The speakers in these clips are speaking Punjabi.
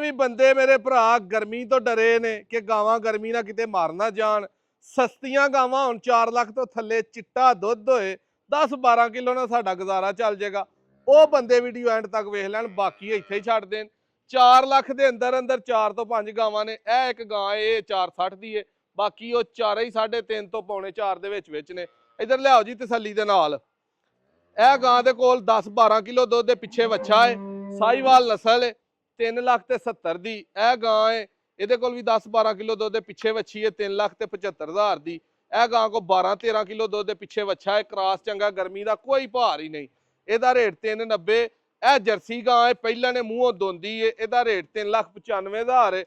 ਵੀ ਬੰਦੇ ਮੇਰੇ ਭਰਾ ਗਰਮੀ ਤੋਂ ਡਰੇ ਨੇ ਕਿ ਗਾਵਾਂ ਗਰਮੀ ਨਾਲ ਕਿਤੇ ਮਰ ਨਾ ਜਾਣ। ਸਸਤੀਆਂ ਗਾਵਾਂ ਹੁਣ 4 ਲੱਖ ਤੋਂ ਥੱਲੇ ਚਿੱਟਾ ਦੁੱਧ ਹੋਏ 10-12 ਕਿਲੋ ਨਾਲ ਸਾਡਾ ਗੁਜ਼ਾਰਾ ਚੱਲ ਜਾਏਗਾ। ਉਹ ਬੰਦੇ ਵੀਡੀਓ ਐਂਡ ਤੱਕ ਵੇਖ ਲੈਣ, ਬਾਕੀ ਇੱਥੇ ਹੀ ਛੱਡ ਦੇਣ। 4 ਲੱਖ ਦੇ ਅੰਦਰ ਅੰਦਰ 4 ਤੋਂ 5 ਗਾਵਾਂ ਨੇ। ਇਹ ਇੱਕ ਗਾਂ ਇਹ 460 ਦੀ ਏ, ਬਾਕੀ ਉਹ ਚਾਰੇ ਹੀ 3.5 ਤੋਂ ਪੌਣੇ 4 ਦੇ ਵਿੱਚ ਨੇ। ਇਧਰ ਲਿਆਓ ਜੀ ਤਸੱਲੀ ਦੇ ਨਾਲ। ਇਹ ਗਾਂ ਦੇ ਕੋਲ 10-12 ਕਿਲੋ ਦੁੱਧ ਦੇ ਪਿੱਛੇ ਵੱਛਾ ਏ, ਸਾਹੀਵਾਲ ਨਸਲ ਏ, 3 ਲੱਖ ਤੇ 70 ਦੀ। ਇਹ ਗਾਂ ਏ, ਇਹਦੇ ਕੋਲ ਵੀ 10-12 ਕਿਲੋ ਦੁੱਧ ਦੇ ਪਿੱਛੇ ਵੱਛੀ ਏ, 3 ਲੱਖ ਤੇ 75,000 ਦੀ। ਇਹ ਗਾਂ ਕੋ 12-13 ਕਿਲੋ ਦੁੱਧ ਦੇ ਪਿੱਛੇ ਵੱਛਾ ਏ, ਕ੍ਰਾਸ ਚੰਗਾ, ਗਰਮੀ ਦਾ ਕੋਈ ਭਾਰ ਹੀ ਨਹੀਂ। ਇਹਦਾ ਰੇਟ 390। ਇਹ ਜਰਸੀ ਗਾਂ ਏ, ਪਹਿਲਾਂ ਨੇ ਮੂੰਹੋਂ ਦੋਂਦੀ ਏ। ਇਹਦਾ ਰੇਟ 3,95,000 ਏ।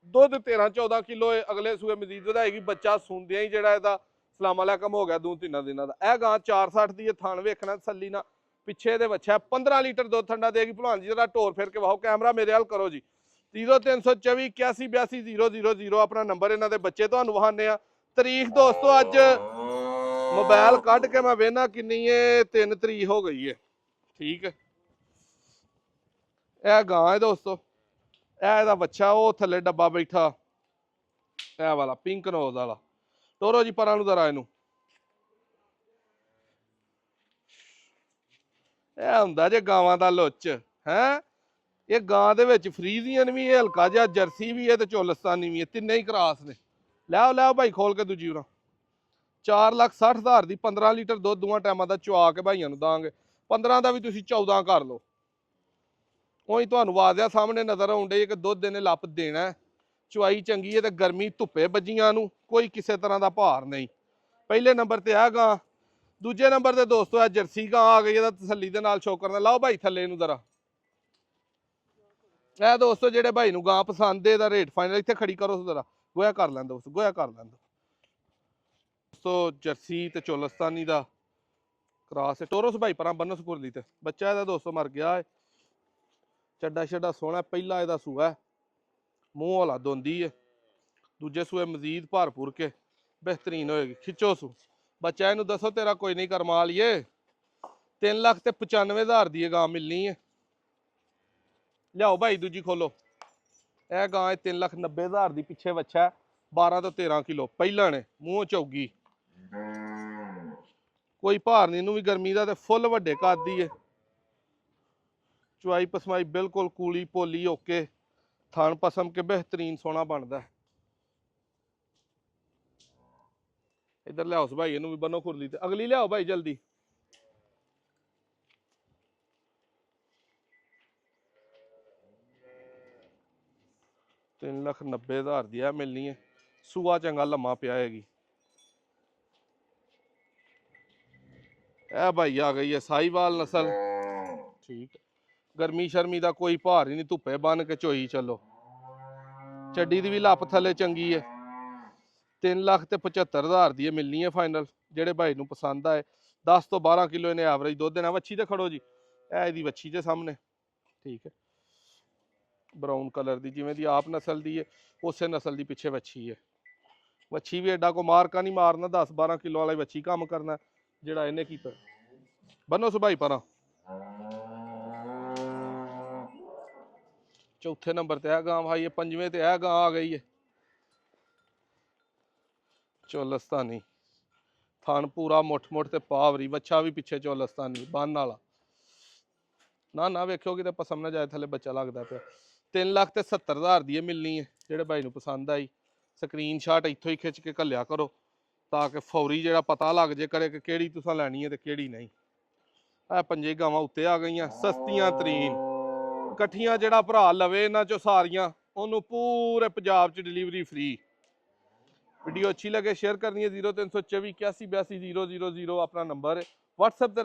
ਦੁੱਧ 13-14 ਕਿਲੋ ਏ। ਅਗਲੇ ਸੂਏ ਮਜ਼ੀਦ ਵਧਾਏਗੀ। ਬੱਚਾ ਸੁੰਦਿਆਂ ਹੀ ਜਿਹੜਾ ਇਹਦਾ ਸਲਾਮ ਅਲੈਕਮ ਹੋ ਗਿਆ 2-3 ਦਿਨਾਂ ਦਾ। ਇਹ ਗਾਂ 460 ਦੀ ਏ। ਥਣ ਵੇਖਣਾ ਤਸੱਲੀ ਨਾਲ, ਪਿੱਛੇ ਦੇ ਵੱਛਾ 15 ਲੀਟਰ ਦੁੱਧ ਠੰਡਾ ਦੇਗੀ। ਭਲਵਾਨ ਜੀ ਜਰਾ ਢੋਰ ਫਿਰ ਕੇ ਵਾਹੋ, ਕੈਮਰਾ ਮੇਰੇ ਵੱਲ ਕਰੋ ਜੀ। 0324 81 82 000 ਆਪਣਾ ਨੰਬਰ। ਇਹਨਾਂ ਦੇ ਬੱਚੇ ਤੁਹਾਨੂੰ ਵਹਾਨੇ ਆ। ਤਰੀਕ ਦੋਸਤੋ ਅੱਜ ਮੋਬਾਈਲ ਕੱਢ ਕੇ ਮੈਂ ਵੇਖਣਾ ਕਿੰਨੀ ਏ, 3 ਤਰੀਕ ਹੋ ਗਈ ਏ। ਠੀਕ ਹੈ, ਇਹ ਗਾਂ ਹੈ ਦੋਸਤੋ। ਇਹ ਇਹਦਾ ਬੱਚਾ ਉਹ ਥੱਲੇ ਡੱਬਾ ਬੈਠਾ, ਇਹ ਵਾਲਾ ਪਿੰਕ ਨੋਜ਼ ਵਾਲਾ। ਤੋਰੋ ਜੀ ਪਰਾਂ ਨੂੰ ਜ਼ਰਾ ਇਹਨੂੰ। ਇਹ ਹੁੰਦਾ ਜੇ ਗਾਵਾਂ ਦਾ ਲੁੱਚ ਹੈ। ਇਹ ਗਾਂ ਦੇ ਵਿੱਚ ਫਰੀਜ਼ੀਅਨ ਵੀ, ਇਹ ਹਲਕਾ ਜਿਹਾ ਜਰਸੀ ਵੀ ਹੈ ਤੇ ਚੋਲਸਤਾਨੀ ਵੀ ਹੈ, ਤਿੰਨੇ ਹੀ ਕਰਾਸ ਨੇ। ਲਿਆਓ ਭਾਈ ਖੋਲ ਕੇ ਦੂਜੀ ਉਰਾ। 4,60,000 ਦੀ 15 ਲੀਟਰ ਦੁੱਧ ਦੋਵਾਂ ਟਾਈਮਾਂ ਦਾ ਚੁਆ ਕੇ ਭਾਈਆਂ ਨੂੰ ਦਾਂਗੇ। 15 ਦਾ ਵੀ ਤੁਸੀਂ 14 ਕਰ ਲਓ। ਉਹੀ ਤੁਹਾਨੂੰ ਵਾਜ਼ਿਆ ਸਾਹਮਣੇ ਨਜ਼ਰ ਆਉਂਦੇ ਕਿ ਦੁੱਧ ਇਹਨੇ ਲੱਪ ਦੇਣਾ। ਚੁਆਈ ਚੰਗੀ ਹੈ ਤੇ ਗਰਮੀ ਧੁੱਪੇ ਵੱਜੀਆਂ ਨੂੰ ਕੋਈ ਕਿਸੇ ਤਰ੍ਹਾਂ ਦਾ ਭਾਰ ਨਹੀਂ। ਪਹਿਲੇ ਨੰਬਰ ਤੇ ਆ ਗਾਂ। ਦੂਜੇ ਨੰਬਰ ਤੇ ਦੋਸਤੋ ਇਹ ਜਰਸੀ ਗਾਂ ਆ ਗਈ। ਇਹਦਾ ਤਸੱਲੀ ਦੇ ਨਾਲ ਸ਼ੌਕਰ ਨਾਲ ਲਾਓ ਭਾਈ ਥੱਲੇ ਨੂੰ ਜ਼ਰਾ। ਇਹ ਦੋਸਤੋ ਜਿਹੜੇ ਭਾਈ ਨੂੰ ਗਾਂ ਪਸੰਦ ਹੈ, ਇਹਦਾ ਰੇਟ ਫਾਈਨਲ। ਇੱਥੇ ਖੜੀ ਕਰੋ ਜ਼ਰਾ, ਗੋਇਆ ਕਰ ਲੈਂਦਾ ਦੋਸਤੋ, ਗੋਇਆ ਕਰ ਲੈਂਦਾ ਦੋਸਤੋ। ਜਰਸੀ ਤੇ ਚੋਲਸਤਾਨੀ ਦਾ ਕ੍ਰਾਸ ਹੈ। ਟੋਰਸ ਭਾਈ ਪਰਾਂ ਬੰਨੋ ਸਪੁਰਲੀ ਤੇ। ਬੱਚਾ ਇਹਦਾ ਦੋਸਤੋ ਮਰ ਗਿਆ ਹੈ। ਚੱਡਾ ਛੱਡਾ ਸੋਹਣਾ, ਪਹਿਲਾ ਇਹਦਾ ਸੂਆ, ਮੂੰਹ ਵਾਲਾ ਦੋਂਦੀ ਹੈ। ਦੂਜੇ ਸੂਏ ਮਜ਼ੀਦ ਭਰਪੂਰ ਕੇ ਬਿਹਤਰੀਨ ਹੋਏਗੀ। ਖਿੱਚੋ ਸੂ ਬੱਚਾ ਇਹਨੂੰ ਦੱਸੋ ਤੇਰਾ ਕੋਈ ਨਹੀਂ ਕਰਮਾ ਲਈਏ। 3,95,000 ਦੀ ਇਹ ਗਾਂ ਮਿਲਣੀ ਹੈ। ਲਿਆਓ ਭਾਈ ਦੂਜੀ ਖੋਲੋ। ਇਹ ਗਾਂ 3,90,000 ਦੀ ਪਿੱਛੇ ਵੱਛਾ 12 ਤੋਂ 13 ਕਿਲੋ ਪਹਿਲਾਂ ਨੇ, ਮੂੰਹ ਚੌਗੀ, ਕੋਈ ਭਾਰ ਨਹੀਂ। ਇਹਨੂੰ ਵੀ ਗਰਮੀ ਦਾ ਤੇ ਫੁੱਲ ਵੱਡੇ ਕੱਦ ਦੀ ਹੈ। ਚੁਆਈ ਪਸਮਾਈ ਬਿਲਕੁਲ ਕੂਲੀ ਪੋਲੀ ਓਕੇ। ਥਣ ਪਸਮ ਕੇ ਬਿਹਤਰੀਨ ਸੋਹਣਾ ਬਣਦਾ। ਇੱਧਰ ਲਿਆਓ ਭਾਈ ਇਹਨੂੰ ਵੀ ਬੰਨੋ ਖੁਰਲੀ ਤੇ। ਅਗਲੀ ਲਿਆਓ ਭਾਈ ਜਲਦੀ। $3,90,000 ਦੀ ਆ ਮਿਲਣੀ ਹੈ। ਸੂਆ ਚੰਗਾ ਲੰਮਾ ਪਿਆ ਹੈਗੀ। ਇਹ ਭਾਈ ਆ ਗਈ ਹੈ ਸਾਹੀਵਾਲ ਨਸਲ। ਠੀਕ, ਗਰਮੀ ਸ਼ਰਮੀ ਦਾ ਕੋਈ ਭਾਰ ਹੀ ਨਹੀਂ। ਧੁੱਪੇ ਬੰਨ ਕੇ ਝੋਈ ਚੱਲੋ। ਚੱਡੀ ਦੀ ਵੀ ਲੱਪ ਥੱਲੇ ਚੰਗੀ ਹੈ। 3,75,000 ਦੀ ਮਿਲਣੀ ਹੈ ਫਾਈਨਲ। ਜਿਹੜੇ ਭਾਈ ਨੂੰ ਪਸੰਦ ਆਏ 10 ਤੋਂ 12 ਕਿਲੋ ਇਹਨੇ ਐਵਰੇਜ ਦੁੱਧ ਦੇਣਾ। ਵੱਛੀ ਤੇ ਖੜੋ ਜੀ, ਇਹ ਇਹਦੀ ਵੱਛੀ ਦੇ ਸਾਹਮਣੇ। ਠੀਕ ਹੈ, ਬਰਾਊਨ ਕਲਰ ਦੀ, ਜਿਵੇਂ ਦੀ ਆਪ ਨਸਲ ਦੀ ਹੈ ਉਸੇ ਨਸਲ ਦੀ ਪਿੱਛੇ ਵੱਛੀ ਹੈ। ਵੱਛੀ ਵੀ ਐਡਾ ਕੋ ਮਾਰਕਾ ਨਹੀਂ ਮਾਰਨਾ। 10-12 ਕਿਲੋ ਵਾਲਾ ਵੱਛੀ ਕੰਮ ਕਰਨਾ ਜਿਹੜਾ ਇਹਨੇ ਕੀਤਾ। ਬੰਨੋ ਸੁਭਾਈ ਪਰਾਂ। ਚੌਥੇ ਨੰਬਰ ਤੇ ਇਹ ਗਾਂ ਭਾਈ, ਪੰਜਵੇਂ ਤੇ ਇਹ ਗਾਂ ਆ ਗਈ ਹੈ ਚੋਲਸਤਾਨੀ। ਥਣ ਪੂਰਾ ਮੁੱਠ ਤੇ ਪਾਵਰੀ, ਬੱਚਾ ਵੀ ਪਿੱਛੇ ਚੋਲਸਤਾਨੀ ਬੰਨ ਵਾਲਾ। ਨਾ ਵੇਖਿਓ ਕਿਤੇ ਪਸਮ ਨਾ ਜਾਏ ਥੱਲੇ ਬੱਚਾ ਲੱਗਦਾ ਪਿਆ। 3,70,000 ਦੀ ਮਿਲਣੀ ਹੈ। ਜਿਹੜੇ ਭਾਈ ਨੂੰ ਪਸੰਦ ਆਈ ਸਕਰੀਨ ਸ਼ਾਟ ਇੱਥੋਂ ਹੀ ਖਿੱਚ ਕੇ ਘੱਲਿਆ ਕਰੋ ਤਾਂ ਕਿ ਫੌਰੀ ਜਿਹੜਾ ਪਤਾ ਲੱਗ ਜੇ ਕਰੇ ਕਿ ਕਿਹੜੀ ਤੁਸੀਂ ਲੈਣੀ ਹੈ ਤੇ ਕਿਹੜੀ ਨਹੀਂ। ਇਹ 5 ਗਾਵਾਂ ਉੱਤੇ ਆ ਗਈਆਂ ਸਸਤੀਆਂ ਤਰੀਨ ਇਕੱਠੀਆਂ। ਜਿਹੜਾ ਭਰਾ ਲਵੇ ਇਹਨਾਂ ਚੋਂ ਸਾਰੀਆਂ, ਉਹਨੂੰ ਪੂਰੇ ਪੰਜਾਬ 'ਚ ਡਿਲੀਵਰੀ ਫ੍ਰੀ। ਵੀਡੀਓ ਅੱਛੀ लगे शेयर करनी है। 0324 81 82 000 अपना नंबर है। व्हाट्सएप